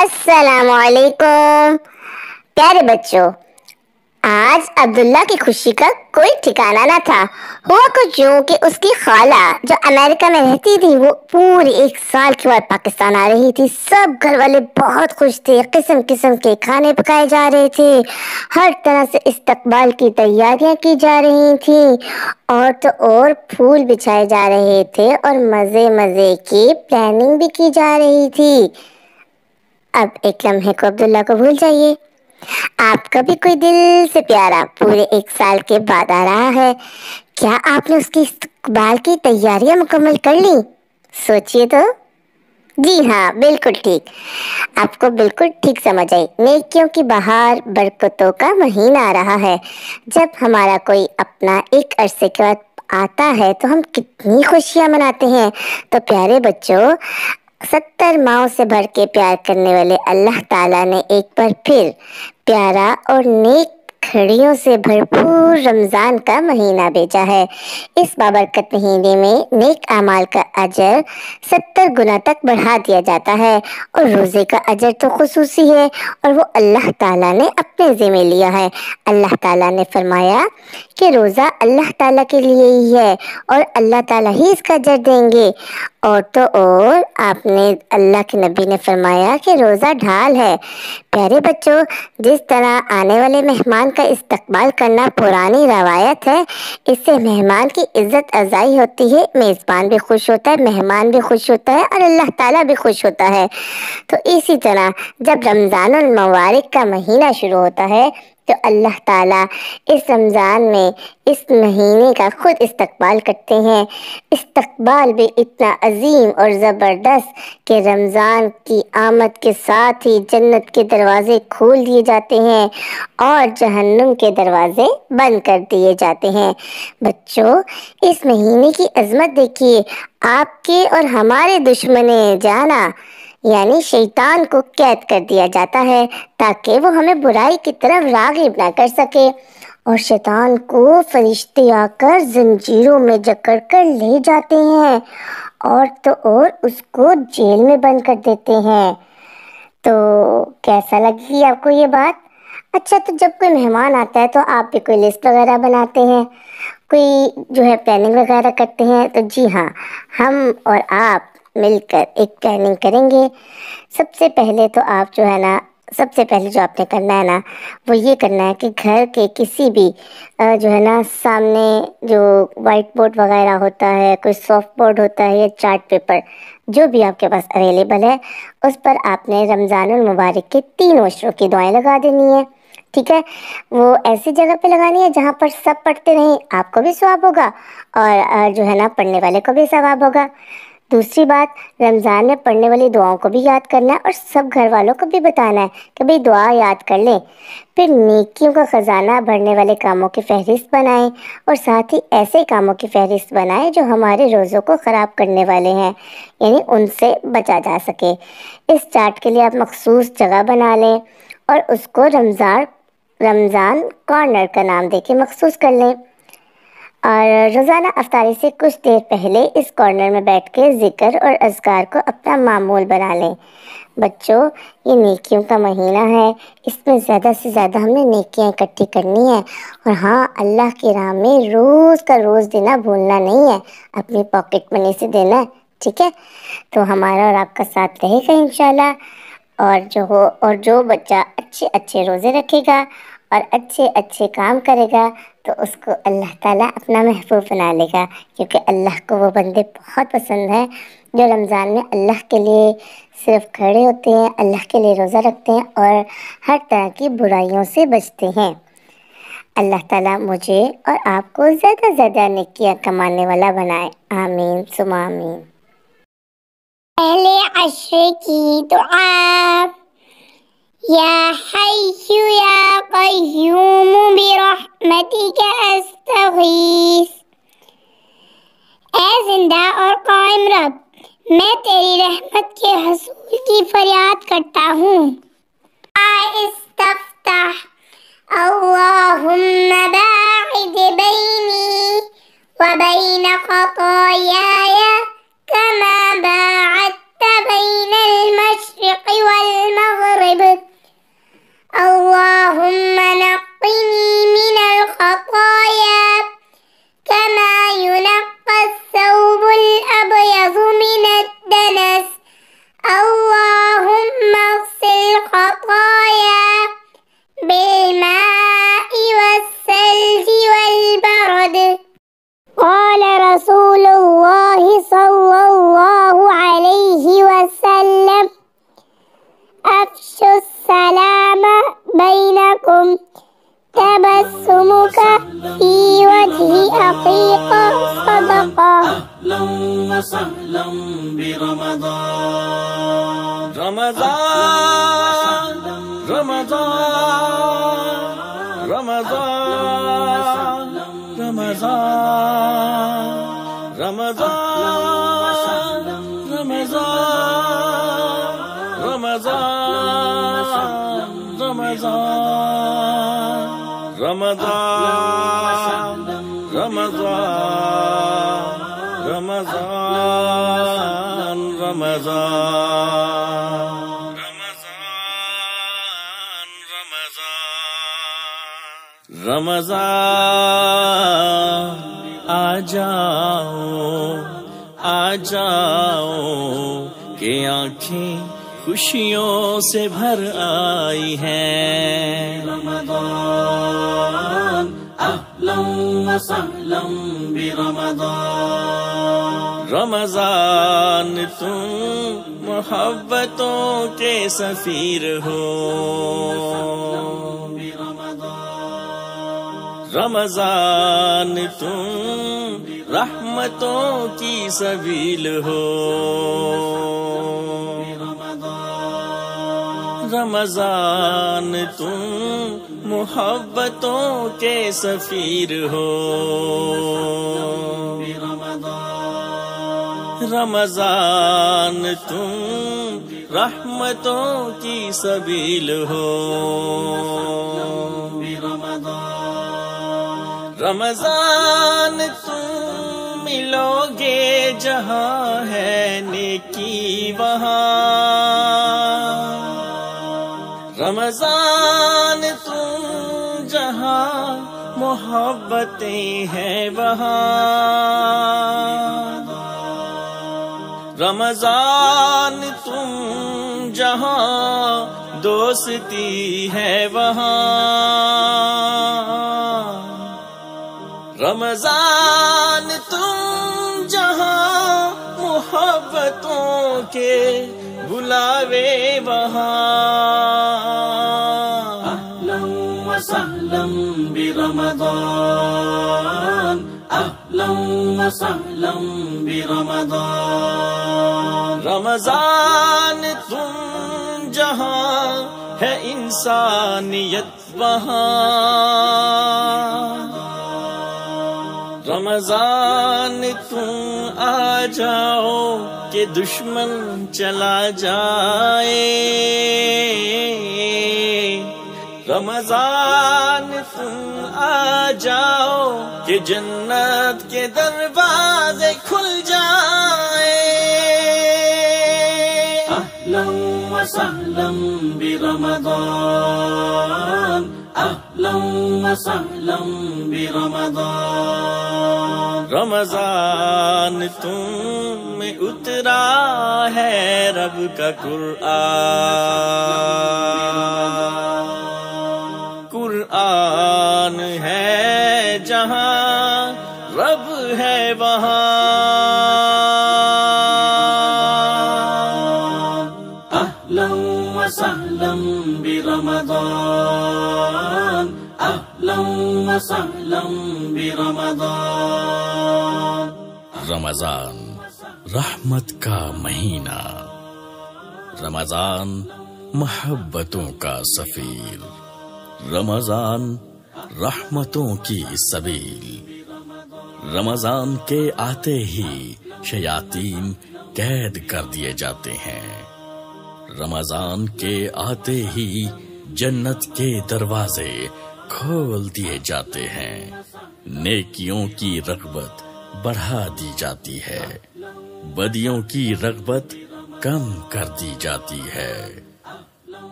السلام علیکم پیارے بچوں، آج عبداللہ کی خوشی کا کوئی ٹھکانہ نہ تھا۔ ہوا کچھ یوں کہ اس کی خالہ جو امریکہ میں رہتی تھی وہ پورے 1 سال کے بعد پاکستان آ رہی تھی۔ سب گھر والے بہت خوش تھے، قسم قسم کے کھانے پکائے جا رہے تھے، ہر طرح سے استقبال کی تیاریاں کی جا رہی تھیں، اور تو اور پھول بچھائے جا رہے تھے اور مزے مزے کی پلاننگ بھی کی جا رہی تھی۔ اب ایک لمحے کو عبداللہ کو بھول جائیے، آپ کا بھی کوئی دل سے پیارا پورے 1 سال کے بعد آ رہا ہے۔ کیا آپ نے اس کی استقبال کی تیاریاں مکمل کر لی؟ سوچئے تو۔ جی ہاں، بالکل ٹھیک، آپ کو بالکل ٹھیک سمجھ آئی۔ نیکیوں کی بہار، برکتوں کا مہینہ آ رہا ہے۔ جب ہمارا کوئی اپنا ایک عرصے کے بعد آتا ہے تو ہم کتنی خوشیاں مناتے ہیں۔ تو پیارے بچوں، 70 ماؤں سے بڑھ کے پیار کرنے والے اللہ تعالیٰ نے ایک بار پھر پیارا اور نیک کھڑیوں سے بھرپور رمضان کا مہینہ بھیجا ہے۔ اس بابرکت مہینے میں نیک اعمال کا اجر 70 گنا تک بڑھا دیا جاتا ہے، اور روزے کا اجر تو خصوصی ہے اور وہ اللہ تعالیٰ نے اپنے ذمہ لیا ہے۔ اللہ تعالیٰ نے فرمایا کہ روزہ اللہ تعالیٰ کے لیے ہی ہے اور اللہ تعالیٰ ہی اس کا اجر دیں گے، اور تو اور آپ نے اللہ کے نبی نے فرمایا کہ روزہ ڈھال ہے۔ پیارے بچوں، جس طرح آنے والے مہمان کا استقبال کرنا پرانی روایت ہے، اس سے مہمان کی عزت افزائی ہوتی ہے، میزبان بھی خوش ہوتا ہے، مہمان بھی خوش ہوتا ہے اور اللہ تعالیٰ بھی خوش ہوتا ہے۔ تو اسی طرح جب رمضان المبارک کا مہینہ شروع ہوتا ہے تو اللہ تعالیٰ اس رمضان میں اس مہینے کا خود استقبال کرتے ہیں۔ استقبال بھی اتنا عظیم اور زبردست کہ رمضان کی آمد کے ساتھ ہی جنت کے دروازے کھول دیے جاتے ہیں اور جہنم کے دروازے بند کر دیے جاتے ہیں۔ بچوں، اس مہینے کی عظمت دیکھیے، آپ کے اور ہمارے دشمن جانا یعنی شیطان کو قید کر دیا جاتا ہے تاکہ وہ ہمیں برائی کی طرف راغب نہ کر سکے، اور شیطان کو فرشتے آ کر زنجیروں میں جکڑ کر لے جاتے ہیں اور تو اور اس کو جیل میں بند کر دیتے ہیں۔ تو کیسا لگی آپ کو یہ بات؟ اچھا، تو جب کوئی مہمان آتا ہے تو آپ بھی کوئی لسٹ وغیرہ بناتے ہیں، کوئی جو ہے پلاننگ وغیرہ کرتے ہیں؟ تو جی ہاں، ہم اور آپ مل کر ایک پلاننگ کریں گے۔ سب سے پہلے تو آپ جو ہے نا، سب سے پہلے جو آپ نے کرنا ہے نا وہ یہ کرنا ہے کہ گھر کے کسی بھی جو ہے نا سامنے جو وائٹ بورڈ وغیرہ ہوتا ہے، کوئی سافٹ بورڈ ہوتا ہے یا چارٹ پیپر، جو بھی آپ کے پاس اویلیبل ہے، اس پر آپ نے رمضان المبارک کے 3 اشروں کی دعائیں لگا دینی ہے۔ ٹھیک ہے، وہ ایسی جگہ پہ لگانی ہے جہاں پر سب پڑھتے رہیں، آپ کو بھی ثواب ہوگا اور جو ہے نا پڑھنے والے کو بھی ثواب ہوگا۔ دوسری بات، رمضان میں پڑھنے والی دعاؤں کو بھی یاد کرنا ہے اور سب گھر والوں کو بھی بتانا ہے کہ بھئی دعا یاد کر لیں۔ پھر نیکیوں کا خزانہ بھرنے والے کاموں کی فہرست بنائیں، اور ساتھ ہی ایسے کاموں کی فہرست بنائیں جو ہمارے روزوں کو خراب کرنے والے ہیں، یعنی ان سے بچا جا سکے۔ اس چارٹ کے لیے آپ مخصوص جگہ بنا لیں اور اس کو رمضان کارنر کا نام دے کے مخصوص کر لیں، اور روزانہ افطاری سے کچھ دیر پہلے اس کارنر میں بیٹھ کے ذکر اور اذکار کو اپنا معمول بنا لیں۔ بچوں، یہ نیکیوں کا مہینہ ہے، اس میں زیادہ سے زیادہ ہم نے نیکیاں اکٹھی کرنی ہیں، اور ہاں، اللہ کی راہ میں روز کا روز دینا بھولنا نہیں ہے، اپنی پاکٹ منی سے دینا ہے۔ ٹھیک ہے، تو ہمارا اور آپ کا ساتھ رہے گا انشاءاللہ، اور جو بچہ اچھے روزے رکھے گا اور اچھے کام کرے گا تو اس کو اللہ تعالیٰ اپنا محبوب بنا لے گا، کیونکہ اللہ کو وہ بندے بہت پسند ہیں جو رمضان میں اللہ کے لیے صرف کھڑے ہوتے ہیں، اللہ کے لیے روزہ رکھتے ہیں اور ہر طرح کی برائیوں سے بچتے ہیں۔ اللہ تعالیٰ مجھے اور آپ کو زیادہ سے زیادہ نیکیاں کمانے والا بنائے، آمین ثم آمین۔ پہلے عشرے کی دعا۔ یا حی یا قیوم برحمتک استغیث۔ اے زندہ اور قائم رب، میں تیری رحمت کے حصول کی فریاد کرتا ہوں۔ استفتح۔ اللہم باعد بینی وبین خطایای کما باعدت بین المشرق والمغرب تبسمك في وجهي عقيقة صدقة. أهلا وسهلا برمضان. رمضان رمضان رمضان رمضان رمضان رمضان رمضان رمضان رمضان رمضان رمضان رمضان آ جاؤ کہ آنکھیں خوشیوں سے بھر آئی ہیں. رمضان اہلا وسہلا برمضان. رمضان تم محبتوں کے سفیر ہو. رمضان تم رحمتوں کی سبیل ہو. رمضان تم محبتوں کے سفیر ہو. رمضان تم رحمتوں کی سبیل ہو. رمضان تم ملو گے جہاں ہے نیکی وہاں. رمضان تم جہاں محبتیں ہیں وہاں. رمضان تم جہاں دوستی ہے وہاں. رمضان تم جہاں محبتوں کے بلاوے وہاں. اہلا وسہلا برمضان. اہلا وسہلا برمضان. رمضان تم جہاں ہے انسانیت وہاں. رمضان تم آ جاؤ کہ دشمن چلا جائے. رمضان تم آ جاؤ کہ جنت کے دروازے کھل جائے. اہلا وسہلا برمضان. اہلا وسہلا برمضان. رمضان تم میں اترا ہے رب کا قرآن. قرآن ہے جہاں رب ہے وہاں. اہلا وسہلا برمضان. اہلا وسہلا برمضان. رمضان رحمت کا مہینہ. رمضان محبتوں کا سفیر. رمضان رحمتوں کی سبیل. رمضان کے آتے ہی شیاطین قید کر دیے جاتے ہیں. رمضان کے آتے ہی جنت کے دروازے کھول دیے جاتے ہیں. نیکیوں کی رغبت بڑھا دی جاتی ہے. بدیوں کی رغبت کم کر دی جاتی ہے.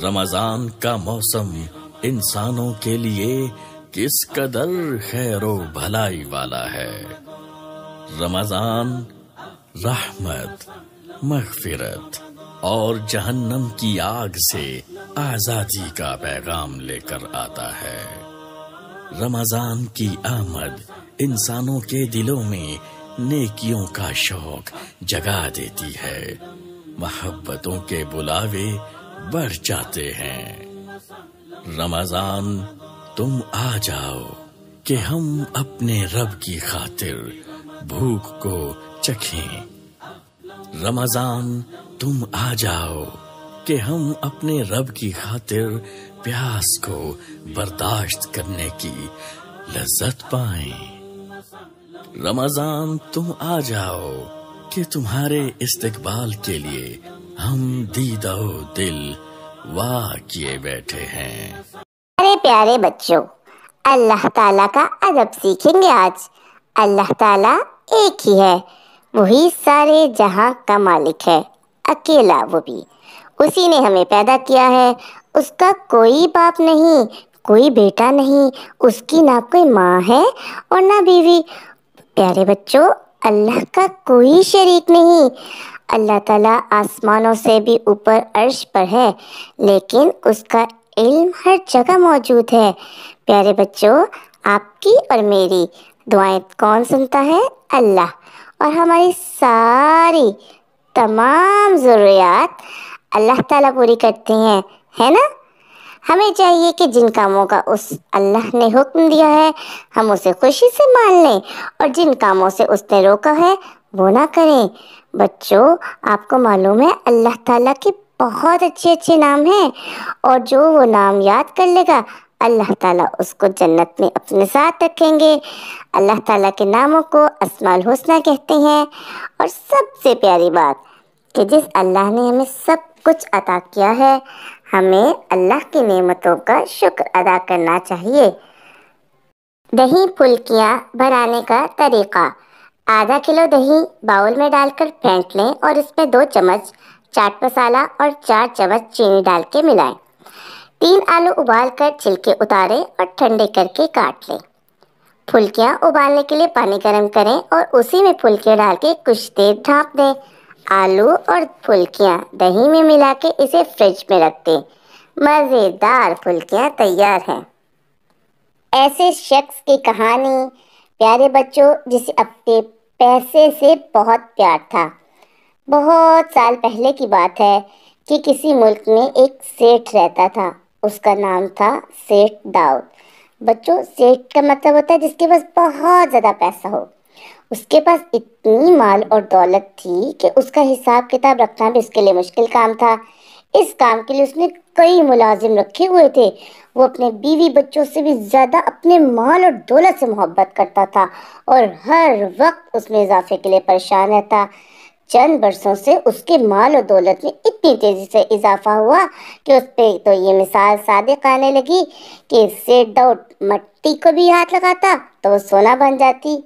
رمضان کا موسم انسانوں کے لیے کس قدر خیر و بھلائی والا ہے. رمضان رحمت، مغفرت اور جہنم کی آگ سے آزادی کا پیغام لے کر آتا ہے. رمضان کی آمد انسانوں کے دلوں میں نیکیوں کا شوق جگا دیتی ہے. محبتوں کے بلاوے بڑھ جاتے ہیں. رمضان تم آ جاؤ کہ ہم اپنے رب کی خاطر بھوک کو چکھیں۔ رمضان تم آ جاؤ کہ ہم اپنے رب کی خاطر پیاس کو برداشت کرنے کی لذت پائیں۔ رمضان تم آ جاؤ کہ تمہارے استقبال کے لیے ہم دیدہ و دل واہ کیے بیٹھے ہیں۔ ارے پیارے بچوں، اللہ تعالیٰ کا ادب سیکھیں گے آج۔ اللہ تعالیٰ ایک ہی ہے، وہی سارے جہاں کا مالک ہے، اکیلا وہ بھی۔ اسی نے ہمیں پیدا کیا ہے، اس کا کوئی باپ نہیں، کوئی بیٹا نہیں، اس کی نہ کوئی ماں ہے اور نہ بیوی۔ پیارے بچوں، اللہ کا کوئی شریک نہیں۔ اللہ تعالیٰ آسمانوں سے بھی اوپر عرش پر ہے، لیکن اس کا علم ہر جگہ موجود ہے۔ پیارے بچوں، آپ کی اور میری دعائیں کون سنتا ہے؟ اللہ۔ اور ہماری ساری تمام ضروریات اللہ تعالیٰ پوری کرتے ہیں، ہے نا؟ ہمیں چاہیے کہ جن کاموں کا اس اللہ نے حکم دیا ہے ہم اسے خوشی سے مان لیں، اور جن کاموں سے اس نے روکا ہے وہ نہ کریں۔ بچوں، آپ کو معلوم ہے اللہ تعالیٰ کے بہت اچھے اچھے نام ہیں، اور جو وہ نام یاد کر لے گا اللہ تعالیٰ اس کو جنت میں اپنے ساتھ رکھیں گے۔ اللہ تعالیٰ کے ناموں کو اسماء الحسنیٰ کہتے ہیں، اور سب سے پیاری بات کہ جس اللہ نے ہمیں سب کچھ عطا کیا ہے، ہمیں اللہ کی نعمتوں کا شکر ادا کرنا چاہیے۔ دہی پھلکیاں بنانے کا طریقہ: آدھا کلو دہی باؤل میں ڈال کر پھینٹ لیں اور اس میں 2 چمچ چاٹ مسالہ اور 4 چمچ چینی ڈال کے ملائیں۔ 3 آلو ابال کر چھلکے اتاریں اور ٹھنڈے کر کے کاٹ لیں۔ پھلکیاں ابالنے کے لیے پانی گرم کریں اور اسی میں پھلکیاں ڈال کے کچھ دیر ڈھانپ دیں۔ آلو اور پھلکیاں دہی میں ملا کے اسے فریج میں رکھ دیں۔ مزیدار پھلکیاں تیار ہیں۔ ایسے شخص کی کہانی، پیارے بچوں، جسے اپنے پیسے سے بہت پیار تھا۔ بہت سال پہلے کی بات ہے کہ کسی ملک میں ایک سیٹھ رہتا تھا، اس کا نام تھا سیٹھ داؤد۔ بچوں، سیٹھ کا مطلب ہوتا ہے جس کے پاس بہت زیادہ پیسہ ہو۔ اس کے پاس اتنی مال اور دولت تھی کہ اس کا حساب کتاب رکھنا بھی اس کے لیے مشکل کام تھا۔ اس کام کے لیے اس نے کئی ملازم رکھے ہوئے تھے۔ وہ اپنے بیوی بچوں سے بھی زیادہ اپنے مال اور دولت سے محبت کرتا تھا، اور ہر وقت اس میں اضافے کے لیے پریشان رہتا۔ چند برسوں سے اس کے مال و دولت میں اتنی تیزی سے اضافہ ہوا کہ اس پہ تو یہ مثال صادق آنے لگی کہ سیٹھ داؤد مٹی کو بھی ہاتھ لگاتا تو وہ سونا بن جاتی۔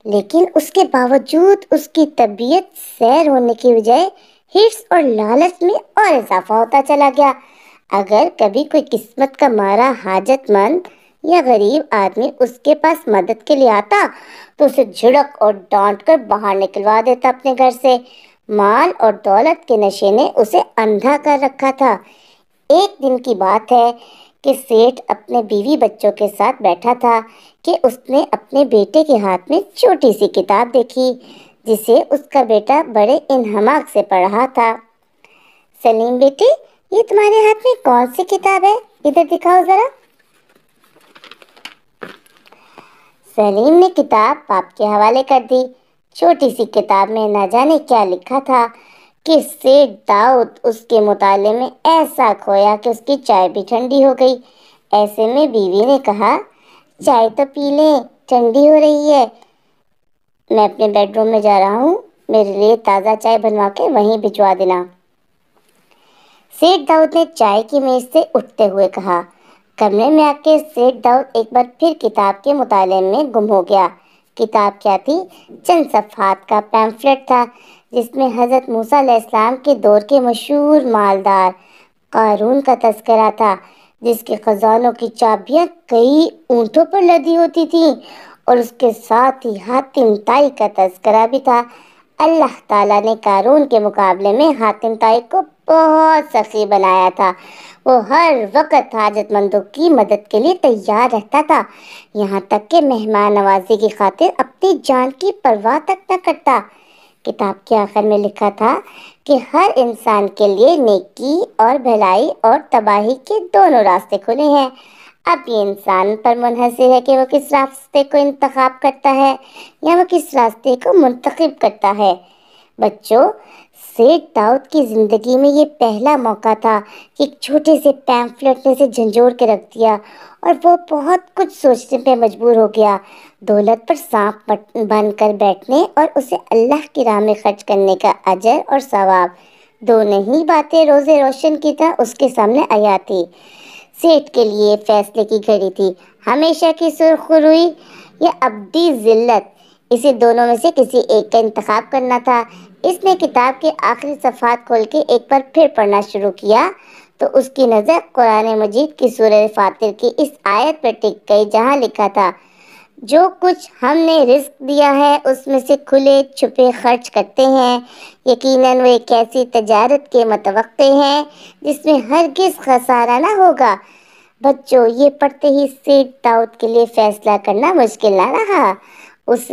لیکن اس کے باوجود اس کی طبیعت سیر ہونے کی بجائے حرص اور لالچ میں اور اضافہ ہوتا چلا گیا۔ اگر کبھی کوئی قسمت کا مارا حاجت مند یا غریب آدمی اس کے پاس مدد کے لیے آتا تو اسے جھڑک اور ڈانٹ کر باہر نکلوا دیتا اپنے گھر سے۔ مال اور دولت کے نشے نے اسے اندھا کر رکھا تھا۔ ایک دن کی بات ہے کہ سیٹھ اپنے بیوی بچوں کے ساتھ بیٹھا تھا کہ اس نے اپنے بیٹے کے ہاتھ میں چھوٹی سی کتاب دیکھی جسے اس کا بیٹا بڑے انہماک سے پڑھ رہا تھا۔ سلیم بیٹے، یہ تمہارے ہاتھ میں کون سی کتاب ہے؟ ادھر دکھاؤ ذرا۔ سلیم نے کتاب باپ کے حوالے کر دی۔ چھوٹی سی کتاب میں نہ جانے کیا لکھا تھا کہ سیٹھ داؤد اس کے مطالعے میں ایسا کھویا کہ اس کی چائے بھی ٹھنڈی ہو گئی۔ ایسے میں بیوی نے کہا، چائے تو پی لیں، ٹھنڈی ہو رہی ہے۔ میں اپنے بیڈ روم میں جا رہا ہوں، میرے لیے تازہ چائے بنوا کے وہیں بھجوا دینا۔ سیٹھ داؤد نے چائے کی میز سے اٹھتے ہوئے کہا۔ کمرے میں آ کے سیٹھ داؤد ایک بار پھر کتاب کے مطالعے میں گم ہو گیا۔ کتاب کیا تھی؟ چند صفحات کا پیمفلٹ تھا جس میں حضرت موسیٰ علیہ السلام کے دور کے مشہور مالدار قارون کا تذکرہ تھا، جس کے خزانوں کی چابیاں کئی اونٹوں پر لدی ہوتی تھیں، اور اس کے ساتھ ہی حاتم طائی کا تذکرہ بھی تھا۔ اللہ تعالیٰ نے قارون کے مقابلے میں حاتم طائی کو بہت سخی بنایا تھا۔ وہ ہر وقت حاجت مندوں کی مدد کے لیے تیار رہتا تھا، یہاں تک کہ مہمان نوازی کی خاطر اپنی جان کی پرواہ تک نہ کرتا۔ کتاب کے آخر میں لکھا تھا کہ ہر انسان کے لیے نیکی اور بھلائی اور تباہی کے دونوں راستے کھلے ہیں۔ اب یہ انسان پر منحصر ہے کہ وہ کس راستے کو انتخاب کرتا ہے یا وہ کس راستے کو منتخب کرتا ہے۔ بچوں، سیٹھ داؤد کی زندگی میں یہ پہلا موقع تھا کہ ایک چھوٹے سے پیمفلٹ نے اسے جھنجھوڑ کے رکھ دیا اور وہ بہت کچھ سوچنے پہ مجبور ہو گیا۔ دولت پر سانپ بن کر بیٹھنے اور اسے اللہ کی راہ میں خرچ کرنے کا اجر اور ثواب، دونوں ہی باتیں روز روشن کی طرح اس کے سامنے آیا تھی۔ سیٹھ کے لیے فیصلے کی گھڑی تھی، ہمیشہ کی سرخروئی یا ابدی ذلت، اسے دونوں میں سے کسی ایک کا انتخاب کرنا تھا۔ اس نے کتاب کے آخری صفحات کھول کے ایک بار پھر پڑھنا شروع کیا تو اس کی نظر قرآن مجید کی سورہ فاطر کی اس آیت پر ٹک گئی جہاں لکھا تھا، جو کچھ ہم نے رزق دیا ہے اس میں سے کھلے چھپے خرچ کرتے ہیں، یقیناً وہ ایک ایسی تجارت کے متوقع ہیں جس میں ہرگز خسارہ نہ ہوگا۔ بچوں، یہ پڑھتے ہی سیٹھ داؤد کے لیے فیصلہ کرنا مشکل نہ رہا۔ اس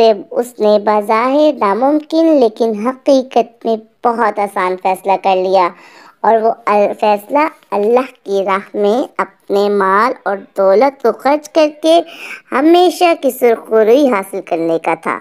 نے بظاہر ناممکن لیکن حقیقت میں بہت آسان فیصلہ کر لیا، اور وہ فیصلہ اللہ کی راہ میں اپنے مال اور دولت کو خرچ کر کے ہمیشہ کی سرخروئی حاصل کرنے کا تھا۔